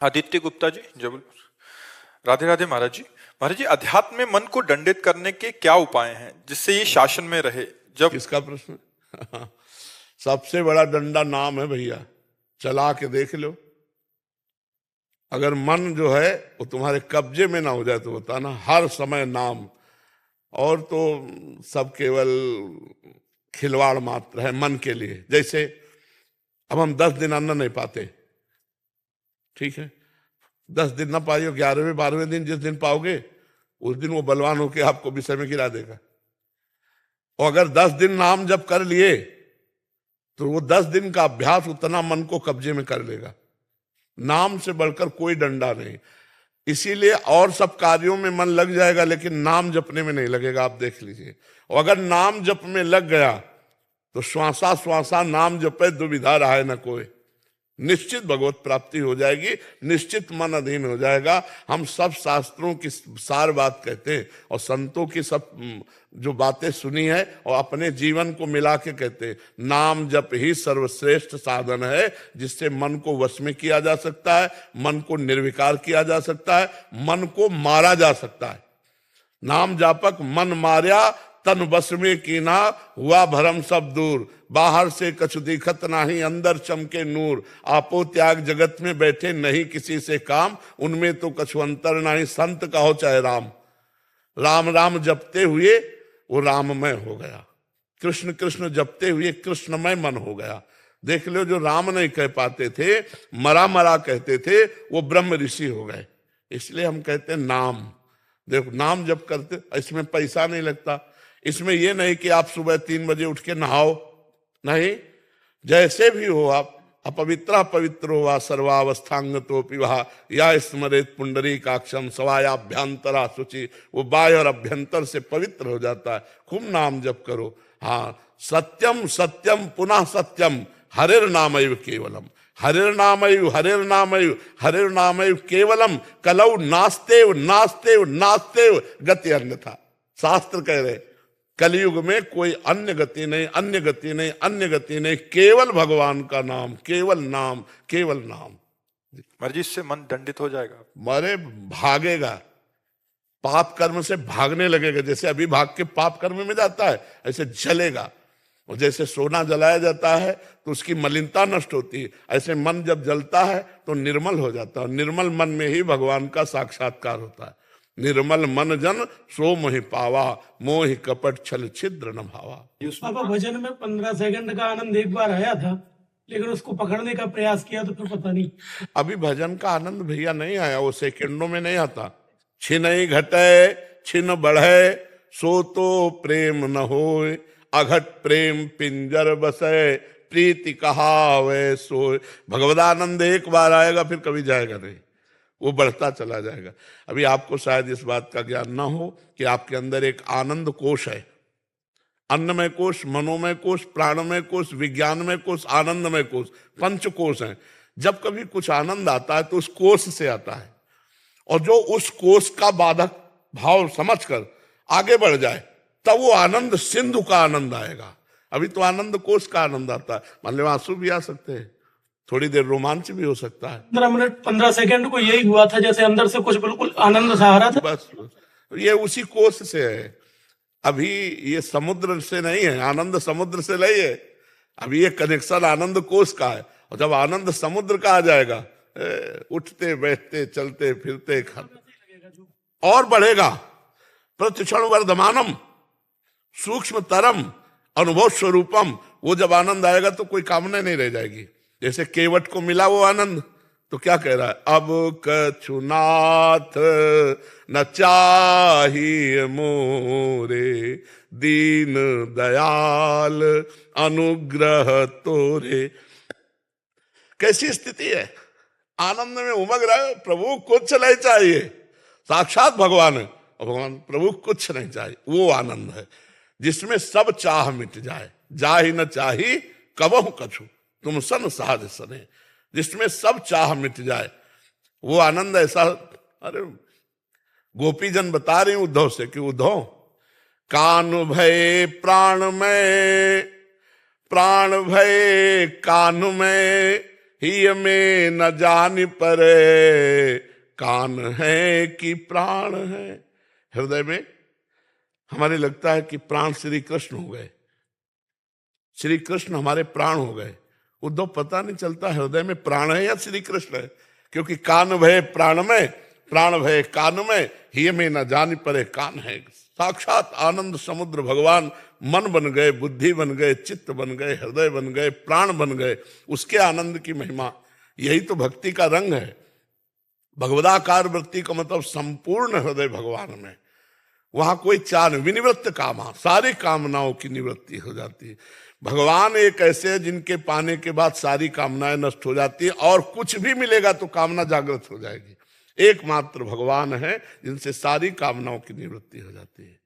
आदित्य गुप्ता जी, जबलपुर। राधे राधे महाराज जी। महाराज जी, अध्यात्म में मन को दंडित करने के क्या उपाय हैं जिससे ये शासन में रहे? जब किसका प्रश्न? सबसे बड़ा डंडा नाम है भैया, चला के देख लो। अगर मन जो है वो तुम्हारे कब्जे में ना हो जाए तो बताना, हर समय नाम। और तो सब केवल खिलवाड़ मात्र है मन के लिए। जैसे अब हम 10 दिन अन्न नहीं पाते, ठीक है, 10 दिन ना पाइयो, 11वें 12वें दिन जिस दिन पाओगे उस दिन वो बलवान होके आपको विषय में गिरा देगा। और अगर 10 दिन नाम जब कर लिए तो वो 10 दिन का अभ्यास उतना मन को कब्जे में कर लेगा। नाम से बढ़कर कोई डंडा नहीं। इसीलिए और सब कार्यों में मन लग जाएगा लेकिन नाम जपने में नहीं लगेगा। आप देख लीजिए, और अगर नाम जप में लग गया तो श्वासा श्वासा नाम जपे दुविधा रहा न कोई। निश्चित भगवत प्राप्ति हो जाएगी, निश्चित मन अधीन हो जाएगा। हम सब शास्त्रों की सार बात कहते हैं और संतों की सब जो बातें सुनी है और अपने जीवन को मिला के कहते हैं, नाम जप ही सर्वश्रेष्ठ साधन है जिससे मन को वश में किया जा सकता है, मन को निर्विकार किया जा सकता है, मन को मारा जा सकता है। नाम जापक मन मार्या तन बस में कीना, हुआ भरम सब दूर। बाहर से कछु दिखत नाही, अंदर चमके नूर। आपो त्याग जगत में बैठे नहीं किसी से काम, उनमें तो कछु अंतर नाही, संत कहो चाहे राम। राम राम जपते हुए वो राममय हो गया, कृष्ण कृष्ण जपते हुए कृष्णमय मन हो गया। देख लो, जो राम नहीं कह पाते थे, मरा मरा कहते थे, वो ब्रह्म ऋषि हो गए। इसलिए हम कहते हैं नाम। देखो, नाम जप करते, इसमें पैसा नहीं लगता। इसमें यह नहीं कि आप सुबह 3 बजे उठ के नहाओ, नहीं, जैसे भी हो आप, अपवित्र पवित्र हुआ सर्वावस्थांग तो पिवा या स्मरेत पुंडरी काक्षम सवायाभ्यंतरा शुचि। वो बाह्य और अभ्यंतर से पवित्र हो जाता है। खूब नाम जप करो। हाँ, सत्यम सत्यम पुनः सत्यम हरिर नामैव केवलम, हरिर नामैव हरिर नामैव हरिर नामैव केवलम, कलौ नास्तेव नास्तेव नास्तेव गति अन्यथा। शास्त्र कह रहे कलयुग में कोई अन्य गति नहीं, अन्य गति नहीं, अन्य गति नहीं, केवल भगवान का नाम, केवल नाम, केवल नाम। महाराज जी, इससे मन दंडित हो जाएगा? मरे भागेगा, पाप कर्म से भागने लगेगा। जैसे अभी भाग के पाप कर्म में जाता है, ऐसे जलेगा। और जैसे सोना जलाया जाता है तो उसकी मलिनता नष्ट होती है, ऐसे मन जब जलता है तो निर्मल हो जाता है। निर्मल मन में ही भगवान का साक्षात्कार होता है। निर्मल मन जन सो मोहि पावा, मोहि कपट छल छिद्र न भावा। पापा, भजन में 15 सेकंड का आनंद एक बार आया था, लेकिन उसको पकड़ने का प्रयास किया तो फिर पता नहीं। अभी भजन का आनंद भैया नहीं आया, वो सेकंडों में नहीं आता। छिनई घटे छिन बढ़े, सो तो प्रेम न होए, अघट प्रेम पिंजर बसे, प्रीति कहावे सोए। भगवदानंद एक बार आएगा फिर कभी जाएगा नहीं, वो बढ़ता चला जाएगा। अभी आपको शायद इस बात का ज्ञान ना हो कि आपके अंदर एक आनंद कोश है। अन्नमय कोश, मनोमय कोश, प्राणमय कोश, विज्ञानमय कोश, आनंदमय कोश, 5 कोश हैं। जब कभी कुछ आनंद आता है तो उस कोश से आता है, और जो उस कोश का बाधक भाव समझकर आगे बढ़ जाए तब वो आनंद सिंधु का आनंद आएगा। अभी तो आनंद कोश का आनंद आता है। मान लो आंसू भी आ सकते हैं, थोड़ी देर रोमांच भी हो सकता है। 15 मिनट 15 सेकंड को यही हुआ था, जैसे अंदर से कुछ बिल्कुल आनंद सा आ रहा था। बस ये उसी कोश से है। अभी ये समुद्र से नहीं है, आनंद समुद्र से नहीं है। अभी ये कनेक्शन आनंद कोश का है, और जब आनंद समुद्र का आ जाएगा, उठते बैठते चलते फिरते और बढ़ेगा। प्रतिक्षण वर्धमानम सूक्ष्म तरम अनुभव स्वरूपम। वो जब आनंद आएगा तो कोई कामना नहीं रह जाएगी। जैसे केवट को मिला वो आनंद, तो क्या कह रहा है? अब कछुनाथ न चाहिए मोरे, दीन दयाल अनुग्रह तोरे। कैसी स्थिति है? आनंद में उमग रहा है, प्रभु कुछ नहीं चाहिए। साक्षात भगवान है और भगवान प्रभु कुछ नहीं चाहिए। वो आनंद है जिसमें सब चाह मिट जाए। जा ही न चाही कबहु कछु, तुम सन साध सने। जिसमें सब चाह मिट जाए, वो आनंद ऐसा। अरे गोपीजन बता रहे उद्धव से कि उद्धव, कान भय प्राण में, प्राण भय कान में, ही में न जान परे, कान है कि प्राण है। हृदय में हमारे लगता है कि प्राण श्री कृष्ण हो गए, श्री कृष्ण हमारे प्राण हो गए। उद्धव पता नहीं चलता हृदय में प्राण है या श्री कृष्ण है, क्योंकि कान भय प्राण में, प्राण भय कान में, ही में न जान परे कान है। साक्षात आनंद समुद्र भगवान मन बन गए, बुद्धि बन गए, चित्त बन गए, हृदय बन गए, प्राण बन गए। उसके आनंद की महिमा, यही तो भक्ति का रंग है। भगवदाकार वृत्ति का मतलब संपूर्ण हृदय भगवान में। वहां कोई चाह, विनिवृत्त कामा, सारी कामनाओं की निवृत्ति हो जाती है। भगवान एक ऐसे जिनके पाने के बाद सारी कामनाएं नष्ट हो जाती है, और कुछ भी मिलेगा तो कामना जागृत हो जाएगी। एकमात्र भगवान है जिनसे सारी कामनाओं की निवृत्ति हो जाती है।